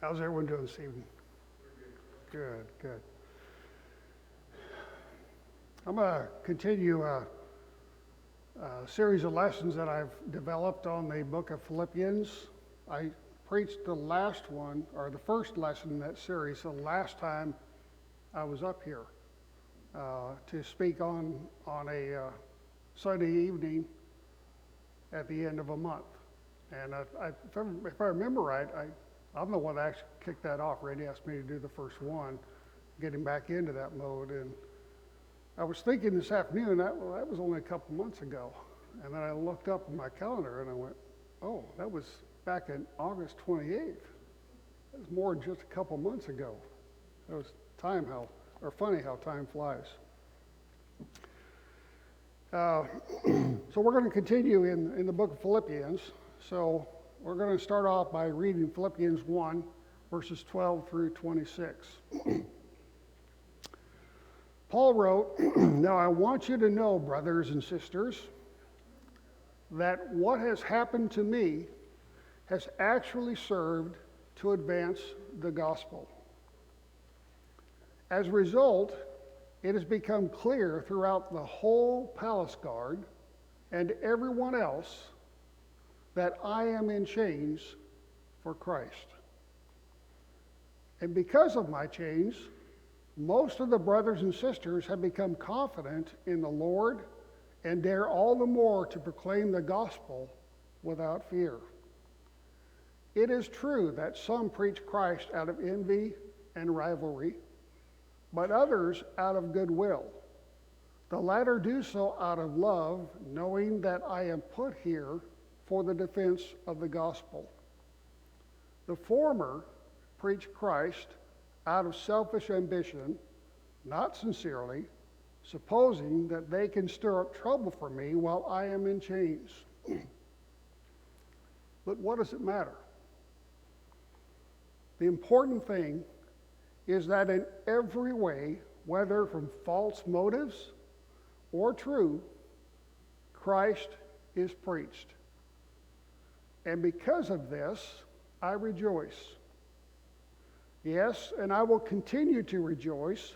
How's everyone doing this evening? Good, good. I'm going to continue a series of lessons that I've developed on the book of Philippians. I preached the last one, or the first lesson in that series, the last time I was up here to speak on a Sunday evening at the end of a month. And if I remember right, I'm the one that actually kicked that off. Randy asked me to do the first one, getting back into that mode. And I was thinking this afternoon, that was only a couple months ago. And then I looked up in my calendar and I went, oh, that was back in August 28th. That was more than just a couple months ago. It was funny how time flies. So we're going to continue in the book of Philippians. So we're going to start off by reading Philippians 1, verses 12 through 26. Paul wrote, "Now I want you to know, brothers and sisters, that what has happened to me has actually served to advance the gospel. As a result, it has become clear throughout the whole palace guard and everyone else that I am in chains for Christ. And because of my chains, most of the brothers and sisters have become confident in the Lord and dare all the more to proclaim the gospel without fear. It is true that some preach Christ out of envy and rivalry, but others out of goodwill. The latter do so out of love, knowing that I am put here for the defense of the gospel. The former preach Christ out of selfish ambition, not sincerely, supposing that they can stir up trouble for me while I am in chains. But what does it matter? The important thing is that in every way, whether from false motives or true, Christ is preached. And because of this, I rejoice. Yes, and I will continue to rejoice,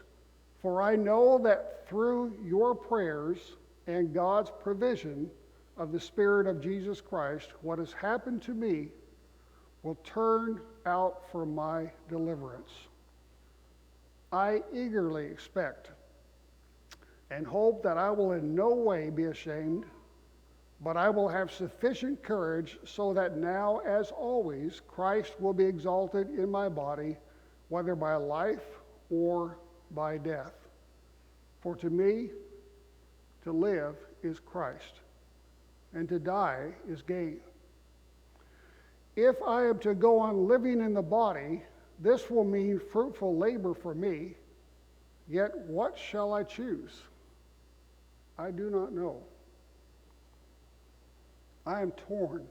for I know that through your prayers and God's provision of the Spirit of Jesus Christ, what has happened to me will turn out for my deliverance. I eagerly expect and hope that I will in no way be ashamed, but I will have sufficient courage so that now, as always, Christ will be exalted in my body, whether by life or by death. For to me, to live is Christ, and to die is gain. If I am to go on living in the body, this will mean fruitful labor for me. Yet what shall I choose? I do not know. I am torn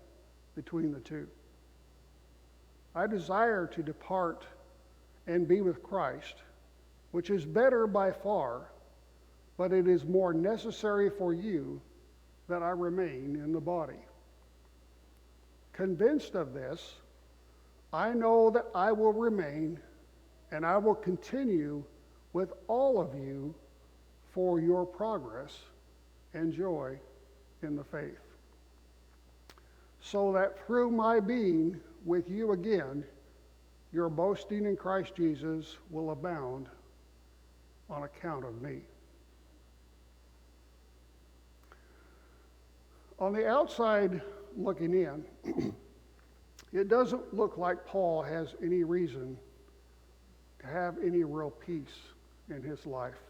between the two. I desire to depart and be with Christ, which is better by far, but it is more necessary for you that I remain in the body. Convinced of this, I know that I will remain and I will continue with all of you for your progress and joy in the faith, so that through my being with you again, your boasting in Christ Jesus will abound on account of me." On the outside looking in, it doesn't look like Paul has any reason to have any real peace in his life.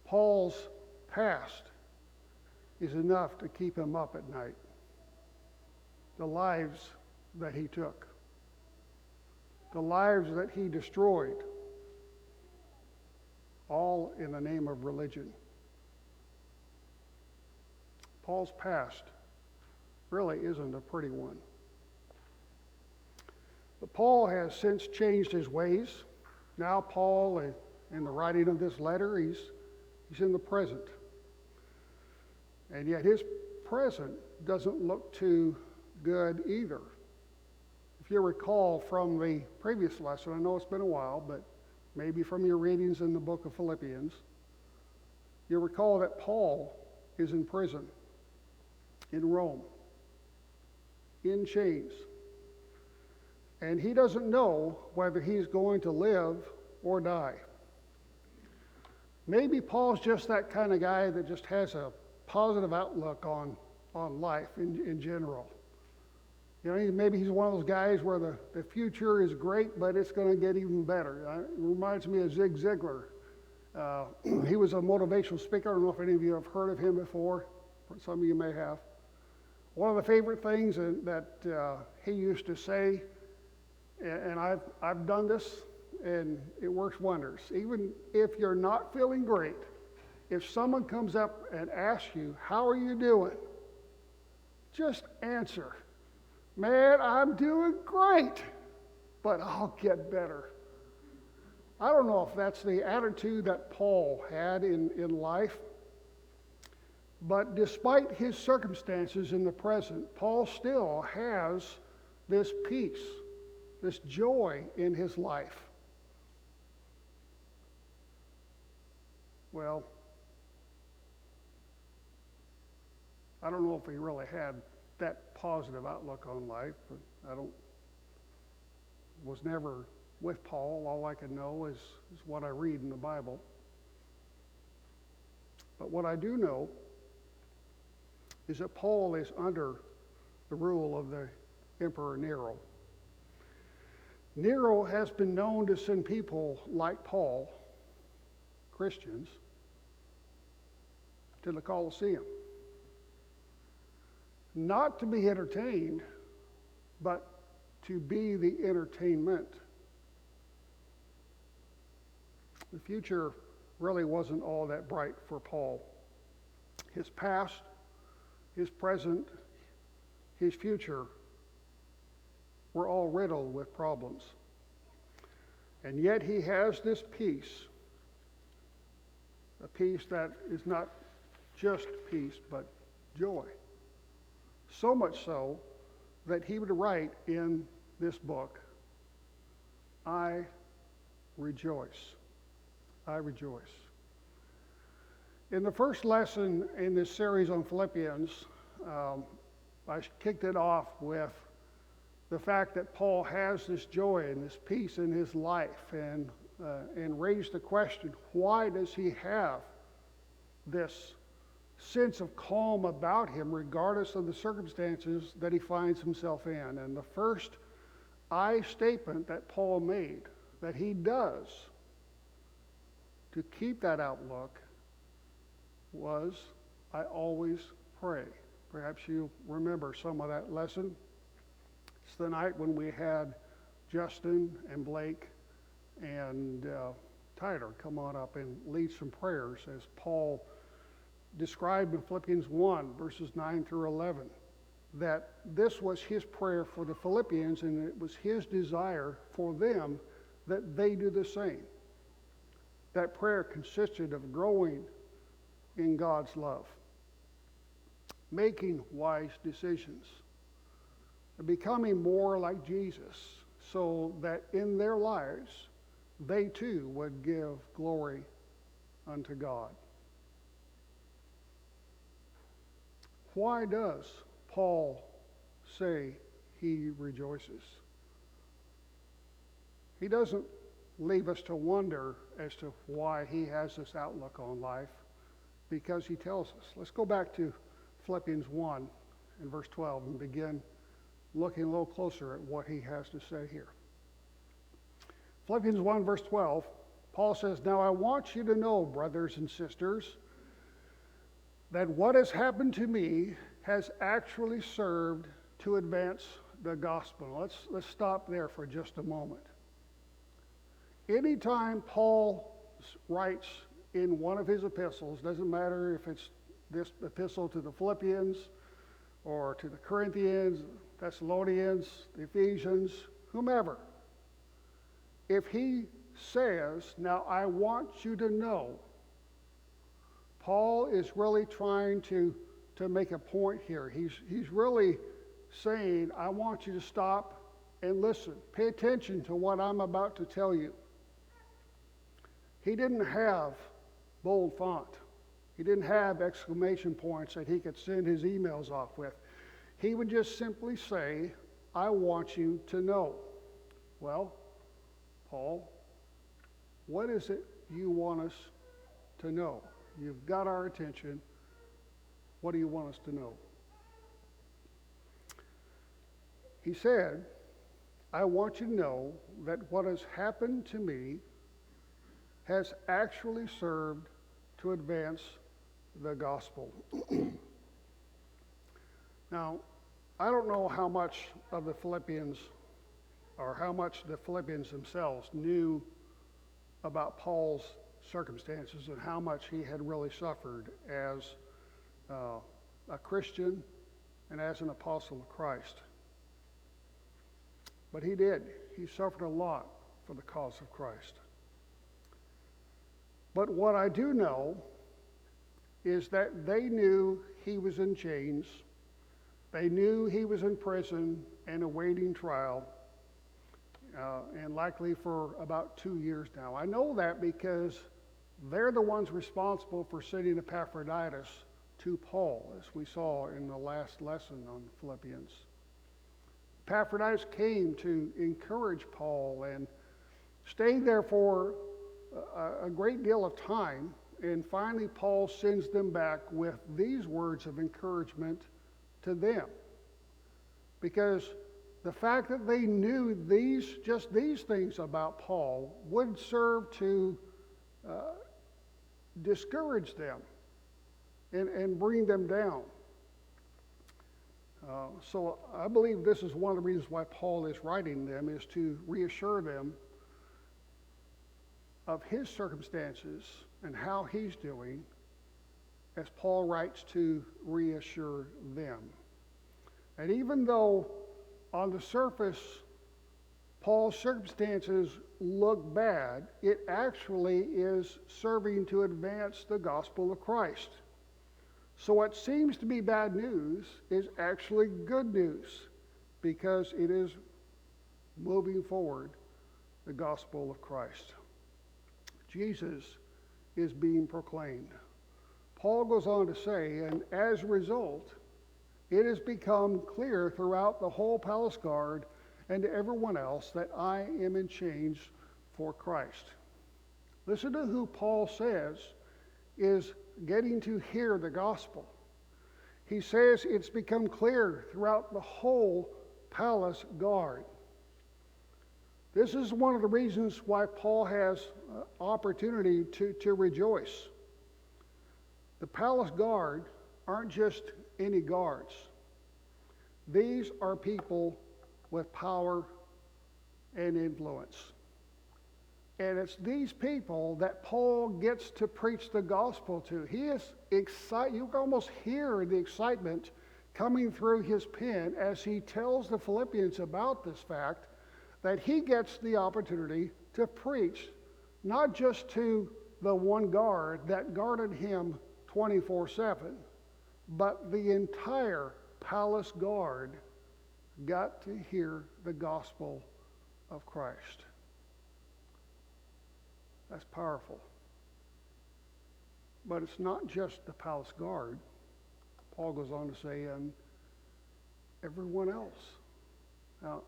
Paul's past is enough to keep him up at night. The lives that he took, the lives that he destroyed, all in the name of religion. Paul's past really isn't a pretty one. But Paul has since changed his ways. Now Paul, in the writing of this letter, he's in the present. And yet his present doesn't look too good either. In If you recall from the previous lesson, I know it's been a while, but maybe from your readings in the book of Philippians, you recall that Paul is in prison in Rome, in chains. And he doesn't know whether he's going to live or die. Maybe Paul's just that kind of guy that just has a positive outlook on life in general. You know, maybe he's one of those guys where the future is great, but it's going to get even better. It reminds me of Zig Ziglar. He was a motivational speaker. I don't know if any of you have heard of him before. Some of you may have. One of the favorite things that he used to say, and I've done this, and it works wonders. Even if you're not feeling great, if someone comes up and asks you, "How are you doing?" just answer, "Man, I'm doing great, but I'll get better." I don't know if that's the attitude that Paul had in life, but despite his circumstances in the present, Paul still has this peace, this joy in his life. Well, I don't know if he really had that positive outlook on life, but was never with Paul. All I can know is what I read in the Bible. But what I do know is that Paul is under the rule of the Emperor Nero. Nero has been known to send people like Paul, Christians, to the Colosseum. Not to be entertained, but to be the entertainment. The future really wasn't all that bright for Paul. His past, his present, his future were all riddled with problems. And yet he has this peace, a peace that is not just peace, but joy. So much so that he would write in this book, "I rejoice. I rejoice." In the first lesson in this series on Philippians, I kicked it off with the fact that Paul has this joy and this peace in his life, and raised the question, why does he have this sense of calm about him regardless of the circumstances that he finds himself in? And the first I statement that Paul made that he does to keep that outlook was, "I always pray." Perhaps you remember some of that lesson. It's the night when we had Justin and Blake and Tyler come on up and lead some prayers as Paul described in Philippians 1, verses 9 through 11, that this was his prayer for the Philippians, and it was his desire for them that they do the same. That prayer consisted of growing in God's love, making wise decisions, and becoming more like Jesus, so that in their lives they too would give glory unto God. Why does Paul say he rejoices? He doesn't leave us to wonder as to why he has this outlook on life, because he tells us. Let's go back to Philippians 1 and verse 12 and begin looking a little closer at what he has to say here. Philippians 1 verse 12, Paul says, "Now I want you to know, brothers and sisters, that what has happened to me has actually served to advance the gospel." Let's stop there for just a moment. Anytime Paul writes in one of his epistles, doesn't matter if it's this epistle to the Philippians or to the Corinthians, Thessalonians, the Ephesians, whomever, if he says, "Now I want you to know," Paul is really trying to make a point here. He's really saying, I want you to stop and listen. Pay attention to what I'm about to tell you. He didn't have bold font. He didn't have exclamation points that he could send his emails off with. He would just simply say, I want you to know. Well, Paul, what is it you want us to know? You've got our attention. What do you want us to know? He said, I want you to know that what has happened to me has actually served to advance the gospel. Now, I don't know how much of the Philippians, or how much the Philippians themselves knew about Paul's circumstances and how much he had really suffered as a Christian and as an apostle of Christ. But he did. He suffered a lot for the cause of Christ. But what I do know is that they knew he was in chains. They knew he was in prison and awaiting trial, and likely for about 2 years now. I know that because they're the ones responsible for sending Epaphroditus to Paul, as we saw in the last lesson on Philippians. Epaphroditus came to encourage Paul and stayed there for a great deal of time, and finally Paul sends them back with these words of encouragement to them. Because the fact that they knew just these things about Paul would serve to discourage them and bring them down. So I believe this is one of the reasons why Paul is writing them, is to reassure them of his circumstances and how he's doing, as Paul writes to reassure them. And even though on the surface Paul's circumstances look bad, it actually is serving to advance the gospel of Christ. So what seems to be bad news is actually good news, because it is moving forward the gospel of Christ. Jesus is being proclaimed. Paul goes on to say, and as a result, it has become clear throughout the whole palace guard and to everyone else that I am in chains for Christ. Listen to who Paul says is getting to hear the gospel. He says it's become clear throughout the whole palace guard. This is one of the reasons why Paul has opportunity to rejoice. The palace guard aren't just any guards. These are people with power and influence. And it's these people that Paul gets to preach the gospel to. He is excited. You can almost hear the excitement coming through his pen as he tells the Philippians about this fact, that he gets the opportunity to preach not just to the one guard that guarded him 24/7, but the entire palace guard got to hear the gospel of Christ. That's powerful. But it's not just the palace guard. Paul goes on to say, and everyone else. Now,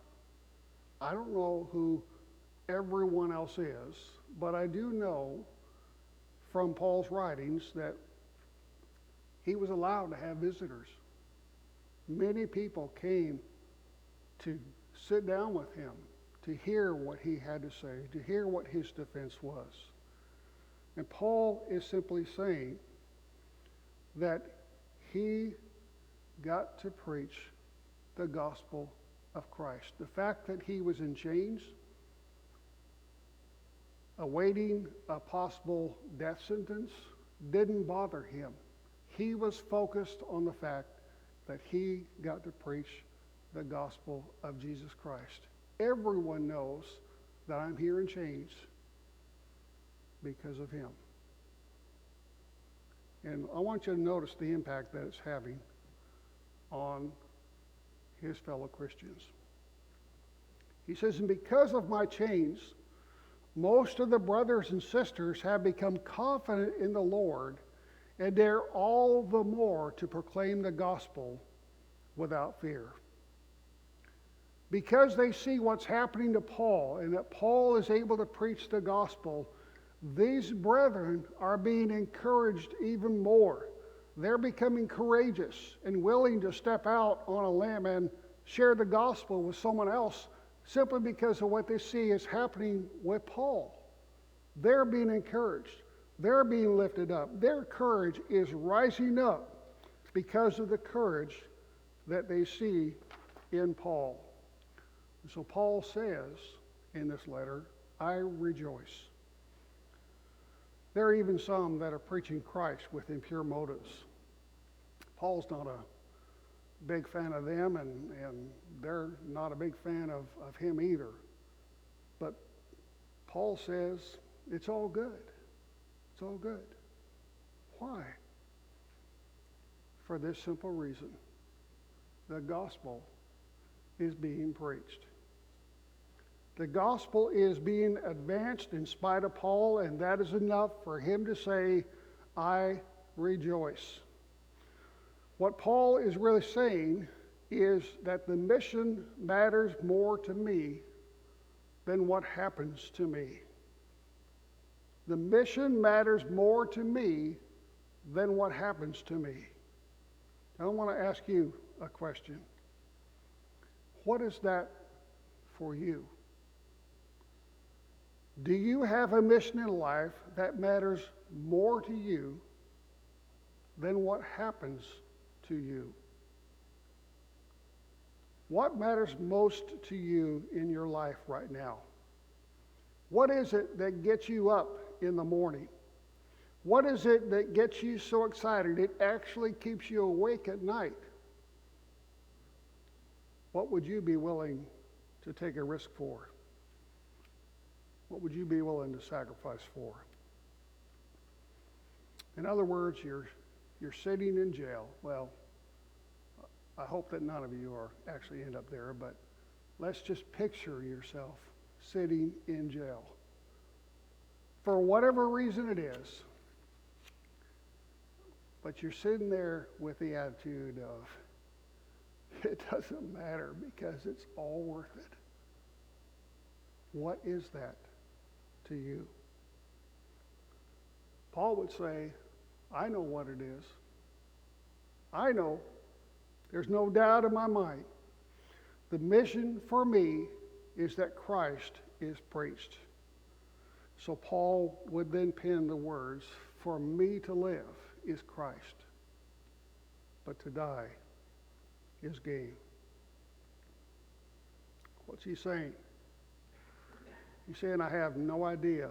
I don't know who everyone else is, but I do know from Paul's writings that he was allowed to have visitors. Many people came to sit down with him, to hear what he had to say, to hear what his defense was. And Paul is simply saying that he got to preach the gospel of Christ. The fact that he was in chains, awaiting a possible death sentence, didn't bother him. He was focused on the fact that he got to preach the gospel of Jesus Christ. Everyone knows that I'm here in chains because of him. And I want you to notice the impact that it's having on his fellow Christians. He says, and because of my chains, most of the brothers and sisters have become confident in the Lord and dare all the more to proclaim the gospel without fear. Because they see what's happening to Paul and that Paul is able to preach the gospel, these brethren are being encouraged even more. They're becoming courageous and willing to step out on a limb and share the gospel with someone else simply because of what they see is happening with Paul. They're being encouraged. They're being lifted up. Their courage is rising up because of the courage that they see in Paul. And so Paul says in this letter, I rejoice. There are even some that are preaching Christ with impure motives. Paul's not a big fan of them, and they're not a big fan of him either. But Paul says it's all good. It's all good. Why? For this simple reason. The gospel is being preached. The gospel is being advanced in spite of Paul, and that is enough for him to say, I rejoice. What Paul is really saying is that the mission matters more to me than what happens to me. The mission matters more to me than what happens to me. I want to ask you a question. What is that for you? Do you have a mission in life that matters more to you than what happens to you? What matters most to you in your life right now? What is it that gets you up in the morning? What is it that gets you so excited it actually keeps you awake at night? What would you be willing to take a risk for? What would you be willing to sacrifice for? In other words, you're sitting in jail. Well, I hope that none of you are actually end up there, but let's just picture yourself sitting in jail. For whatever reason it is, but you're sitting there with the attitude of, it doesn't matter because it's all worth it. What is that to you? Paul would say, I know what it is. I know. There's no doubt in my mind. The mission for me is that Christ is preached. So Paul would then pen the words, for me to live is Christ, but to die is gain. What's he saying? He's saying, I have no idea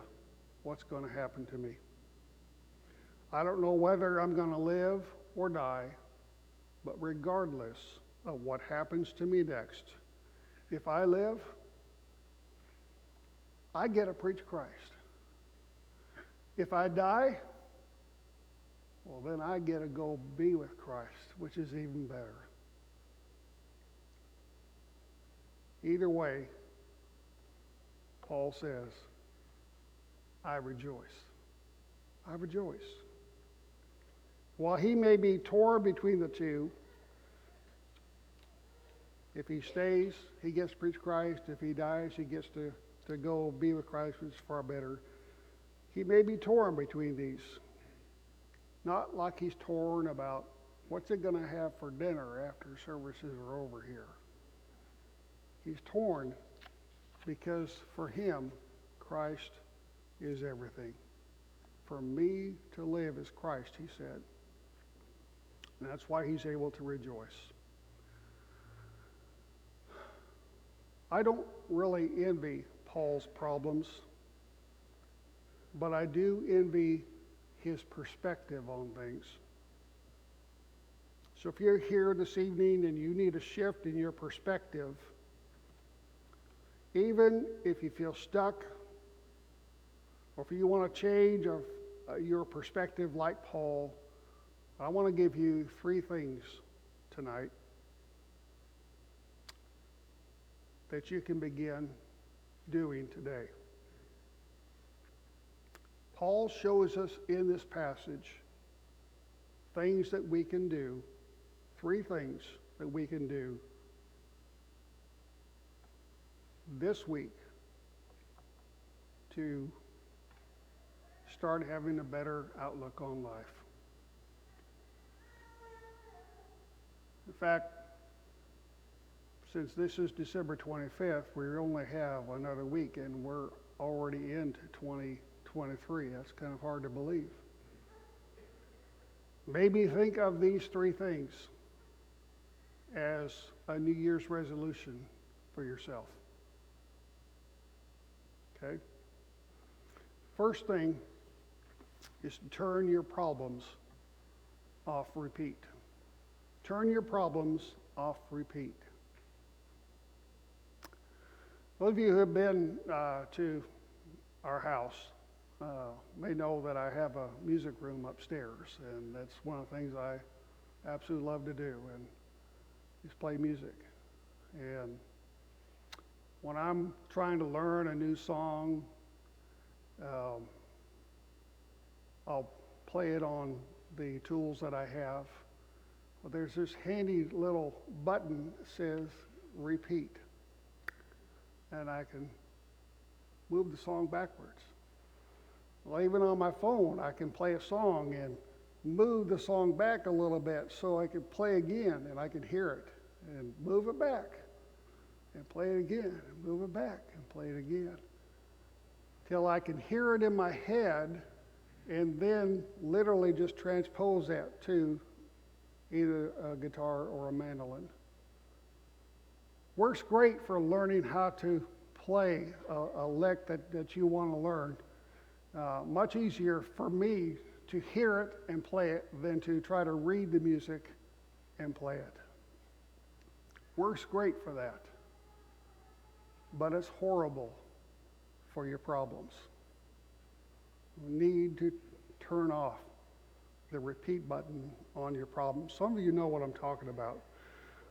what's going to happen to me. I don't know whether I'm going to live or die, but regardless of what happens to me next, if I live, I get to preach Christ. If I die, well, then I get to go be with Christ, which is even better. Either way, Paul says, I rejoice. I rejoice. While he may be torn between the two, if he stays, he gets to preach Christ. If he dies, he gets to go be with Christ, which is far better. He may be torn between these. Not like he's torn about what's it going to have for dinner after services are over here. He's torn because for him, Christ is everything. For me to live is Christ, he said. And that's why he's able to rejoice. I don't really envy Paul's problems, but I do envy his perspective on things. So if you're here this evening and you need a shift in your perspective, even if you feel stuck, or if you want to change of your perspective like Paul, I want to give you 3 things tonight that you can begin doing today. Paul shows us in this passage things that we can do, 3 things that we can do this week to start having a better outlook on life. In fact, since this is December 25th, we only have another week and we're already into 2023. That's kind of hard to believe. Maybe think of these 3 things as a New Year's resolution for yourself. Okay? First thing is to turn your problems off repeat. Turn your problems off repeat. Those of you who have been to our house may know that I have a music room upstairs, and that's one of the things I absolutely love to do, and is play music. And when I'm trying to learn a new song, I'll play it on the tools that I have. Well, there's this handy little button that says repeat, and I can move the song backwards. Well, even on my phone, I can play a song and move the song back a little bit so I can play again and I can hear it, and move it back and play it again, and move it back and play it again, till I can hear it in my head, and then literally just transpose that to either a guitar or a mandolin. Works great for learning how to play a lick that you want to learn. Much easier for me to hear it and play it than to try to read the music and play it. Works great for that. But it's horrible for your problems. You need to turn off the repeat button on your problems. Some of you know what I'm talking about.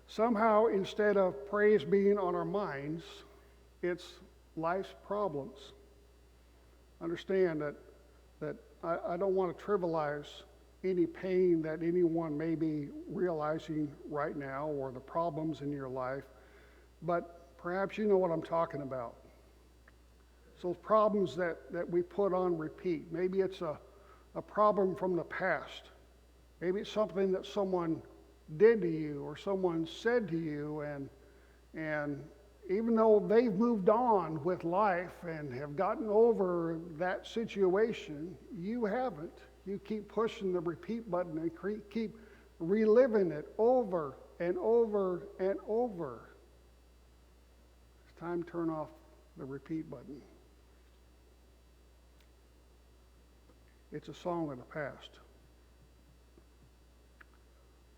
Somehow, instead of praise being on our minds, it's life's problems. Understand that I don't want to trivialize any pain that anyone may be realizing right now or the problems in your life, but perhaps you know what I'm talking about. So problems that we put on repeat. Maybe it's a problem from the past. Maybe it's something that someone did to you or someone said to you, and even though they've moved on with life and have gotten over that situation, you haven't. You keep pushing the repeat button and keep reliving it over and over and over. It's time to turn off the repeat button. It's a song of the past.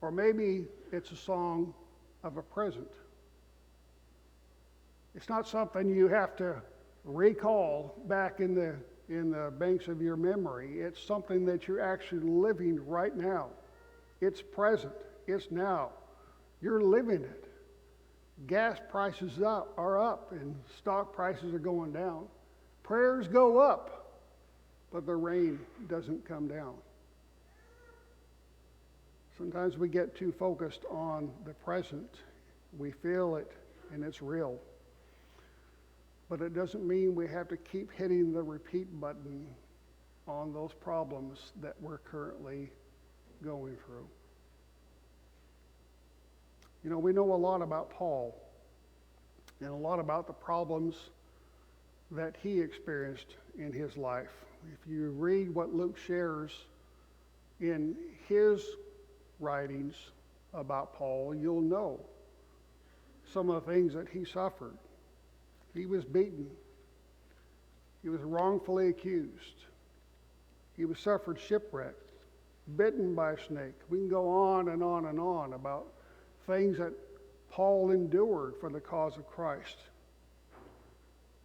Or maybe it's a song of a present. It's not something you have to recall back in the banks of your memory. It's something that you're actually living right now. It's present. It's now. You're living it. Gas prices are up and stock prices are going down. Prayers go up, but the rain doesn't come down. Sometimes we get too focused on the present. We feel it and it's real. But it doesn't mean we have to keep hitting the repeat button on those problems that we're currently going through. You know, we know a lot about Paul and a lot about the problems that he experienced in his life. If you read what Luke shares in his writings about Paul, you'll know some of the things that he suffered. He was beaten. He was wrongfully accused. He was suffered shipwreck, bitten by a snake. We can go on and on and on about things that Paul endured for the cause of Christ.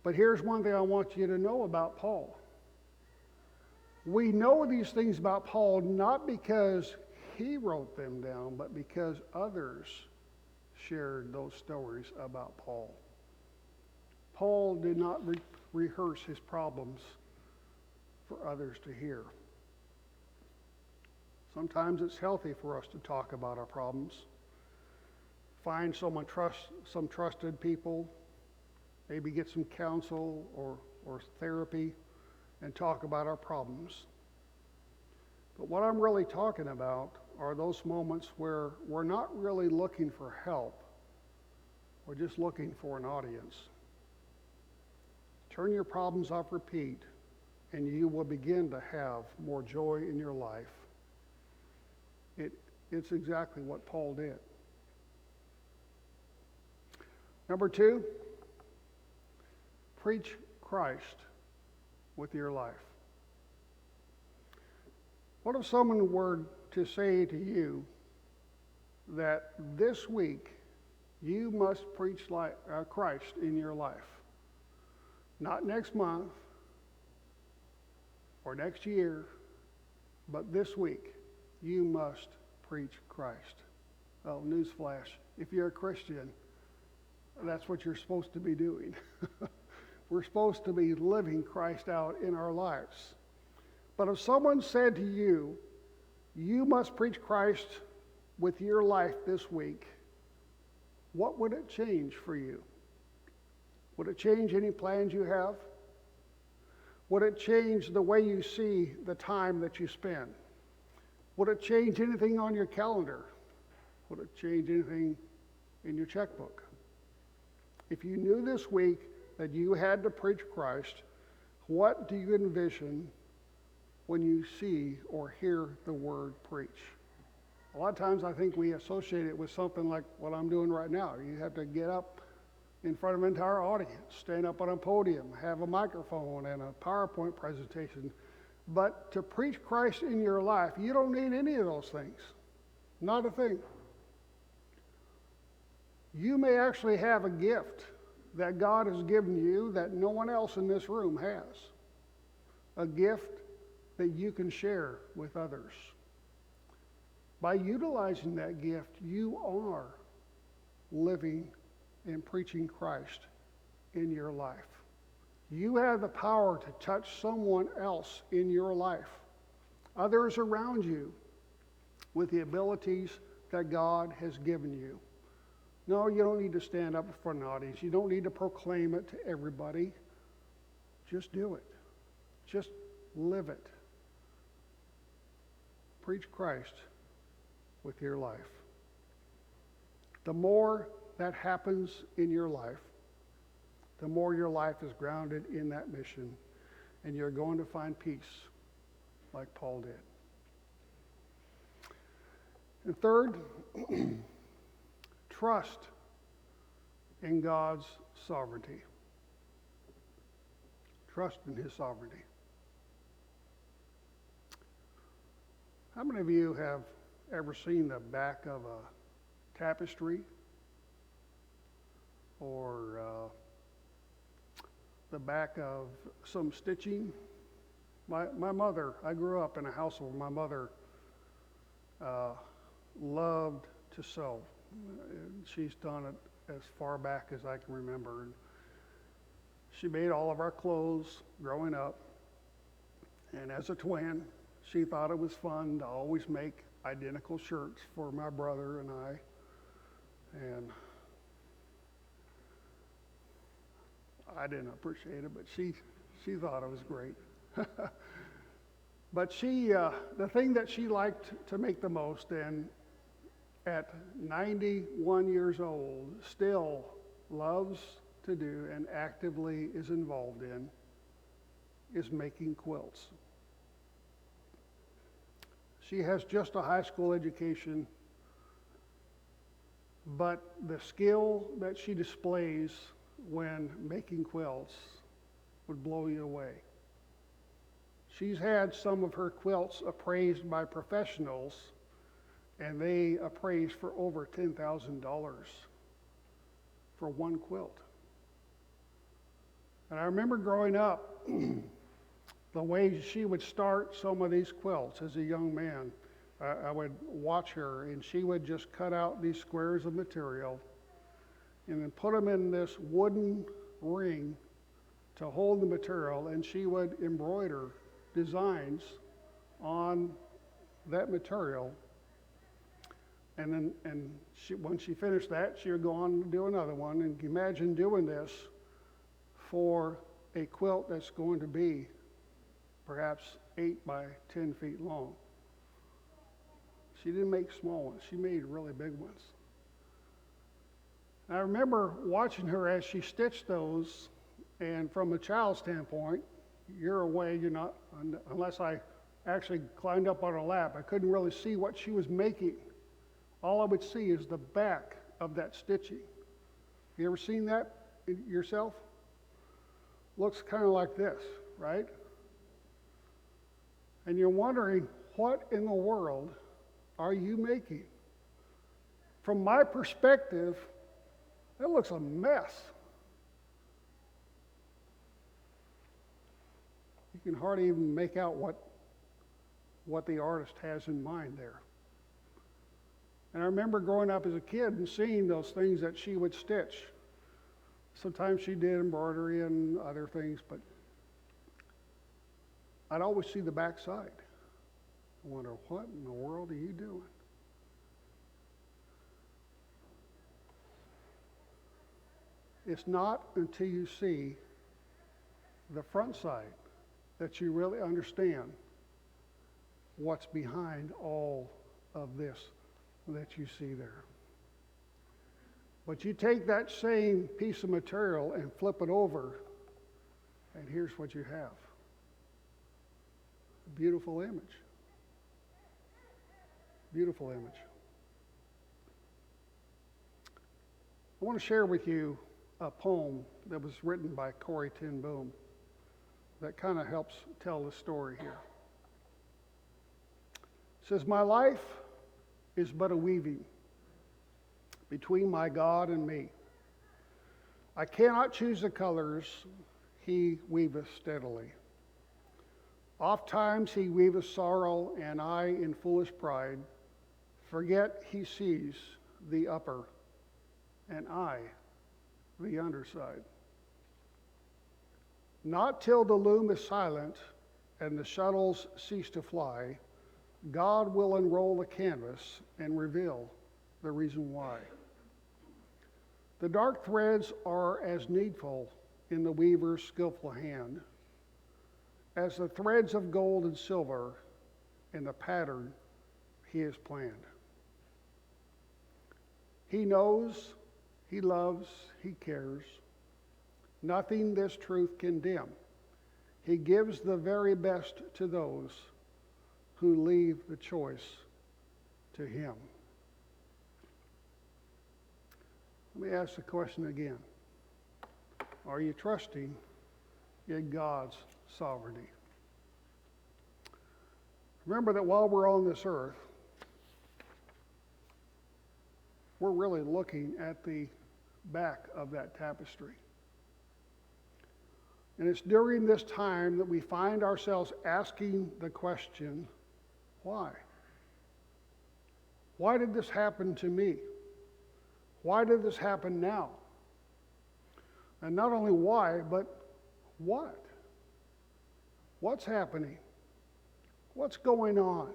But here's one thing I want you to know about Paul. We know these things about Paul not because he wrote them down, but because others shared those stories about Paul. Paul did not rehearse his problems for others to hear. Sometimes it's healthy for us to talk about our problems. Find some trusted people, maybe get some counsel or therapy, and talk about our problems. But what I'm really talking about are those moments where we're not really looking for help. We're just looking for an audience. Turn your problems off repeat, and you will begin to have more joy in your life. It's exactly what Paul did. Number 2, preach Christ with your life. What if someone were to say to you that this week you must preach Christ in your life? Not next month or next year, but this week you must preach Christ. Oh, newsflash. If you're a Christian, that's what you're supposed to be doing. We're supposed to be living Christ out in our lives. But if someone said to you, you must preach Christ with your life this week, what would it change for you? Would it change any plans you have? Would it change the way you see the time that you spend? Would it change anything on your calendar? Would it change anything in your checkbook? If you knew this week that you had to preach Christ, what do you envision when you see or hear the word preach? A lot of times I think we associate it with something like what I'm doing right now. You have to get up in front of an entire audience, stand up on a podium, have a microphone and a PowerPoint presentation. But to preach Christ in your life, you don't need any of those things. Not a thing. You may actually have a gift that God has given you that no one else in this room has. A gift that you can share with others. By utilizing that gift, you are living and preaching Christ in your life. You have the power to touch someone else in your life, others around you, with the abilities that God has given you. No, you don't need to stand up in front of an audience. You don't need to proclaim it to everybody. Just do it. Just live it. Preach Christ with your life. The more that happens in your life, the more your life is grounded in that mission, and you're going to find peace like Paul did. And third, trust in God's sovereignty. Trust in His sovereignty. How many of you have ever seen the back of a tapestry or the back of some stitching? My mother, I grew up in a household where my mother loved to sew. She's done it as far back as I can remember. And she made all of our clothes growing up. And as a twin, she thought it was fun to always make identical shirts for my brother and I. And I didn't appreciate it, but she thought it was great. But the thing that she liked to make the most, and at 91 years old, still loves to do and actively is involved in, is making quilts. She has just a high school education, but the skill that she displays when making quilts would blow you away. She's had some of her quilts appraised by professionals, and they appraised for over $10,000 for one quilt. And I remember growing up, the way she would start some of these quilts as a young man. I would watch her, and she would just cut out these squares of material and then put them in this wooden ring to hold the material, and she would embroider designs on that material. And when she finished that, she would go on to do another one. And imagine doing this for a quilt that's going to be perhaps 8 by 10 feet long. She didn't make small ones. She made really big ones. I remember watching her as she stitched those, and from a child's standpoint, you're away, you're not, unless I actually climbed up on her lap, I couldn't really see what she was making. All I would see is the back of that stitching. You ever seen that yourself? Looks kind of like this, right? And you're wondering, what in the world are you making? From my perspective, it looks a mess. You can hardly even make out what the artist has in mind there. And I remember growing up as a kid and seeing those things that she would stitch. Sometimes she did embroidery and other things, but I'd always see the back side. I wonder, what in the world are you doing? It's not until you see the front side that you really understand what's behind all of this that you see there. But you take that same piece of material and flip it over, and here's what you have. A beautiful image. Beautiful image. I want to share with you a poem that was written by Corrie ten Boom that kind of helps tell the story here. It says, "My life is but a weaving between my God and me. I cannot choose the colors he weaveth steadily. Oft times he weaveth sorrow, and I, in foolish pride, forget he sees the upper, and I, the underside. Not till the loom is silent and the shuttles cease to fly, God will unroll the canvas and reveal the reason why. The dark threads are as needful in the weaver's skillful hand as the threads of gold and silver in the pattern he has planned. He knows, he loves, he cares. Nothing this truth can dim. He gives the very best to those who leave the choice to him." Let me ask the question again. Are you trusting in God's sovereignty? Remember that while we're on this earth, we're really looking at the back of that tapestry. And it's during this time that we find ourselves asking the question, why? Why did this happen to me? Why did this happen now? And not only why, but what? What's happening? What's going on?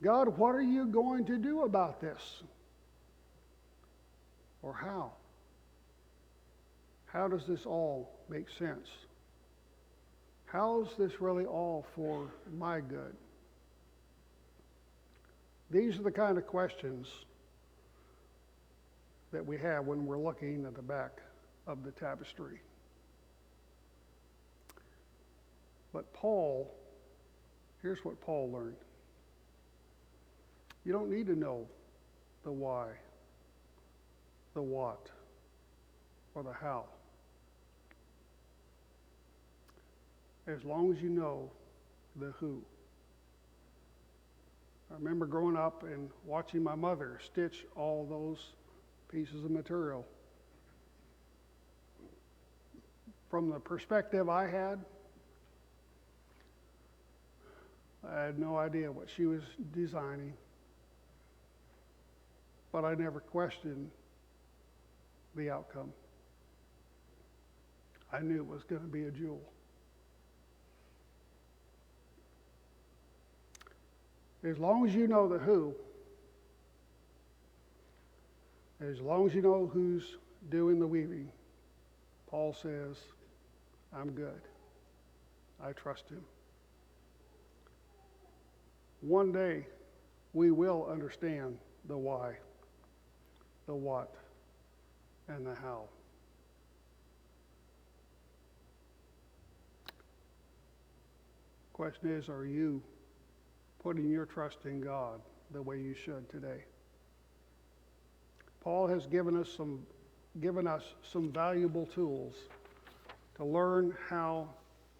God, what are you going to do about this? Or how? How does this all make sense? How is this really all for my good? These are the kind of questions that we have when we're looking at the back of the tapestry. But Paul, here's what Paul learned. You don't need to know the why, the what, or the how. As long as you know the who. I remember growing up and watching my mother stitch all those pieces of material. From the perspective I had no idea what she was designing, but I never questioned the outcome. I knew it was going to be a jewel. As long as you know the who, as long as you know who's doing the weaving, Paul says, I'm good. I trust him. One day, we will understand the why, the what, and the how. Question is, are you putting your trust in God the way you should today? Paul has given us some valuable tools to learn how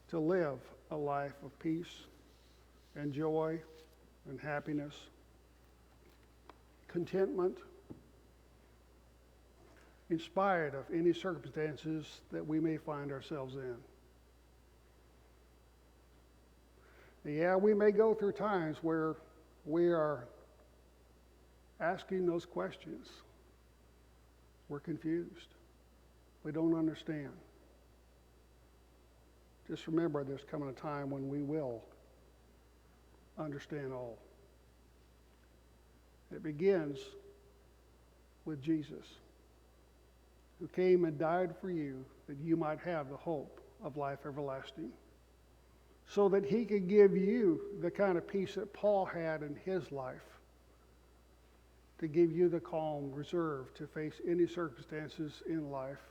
to live a life of peace and joy and happiness, contentment, in spite of any circumstances that we may find ourselves in. Yeah, we may go through times where we are asking those questions. We're confused. We don't understand. Just remember there's coming a time when we will understand all. It begins with Jesus, who came and died for you that you might have the hope of life everlasting, so that he could give you the kind of peace that Paul had in his life, to give you the calm, reserve to face any circumstances in life,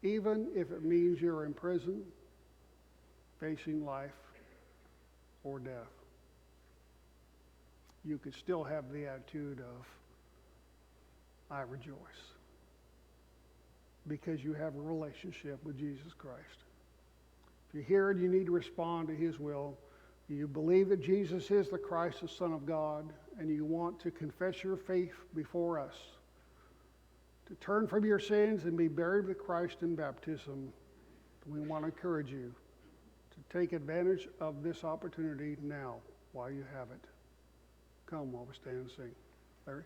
even if it means you're in prison, facing life or death. You could still have the attitude of, I rejoice, because you have a relationship with Jesus Christ. If you're here and you need to respond to his will, you believe that Jesus is the Christ, the Son of God, and you want to confess your faith before us, to turn from your sins and be buried with Christ in baptism, we want to encourage you to take advantage of this opportunity now while you have it. Come while we stand and sing. Larry?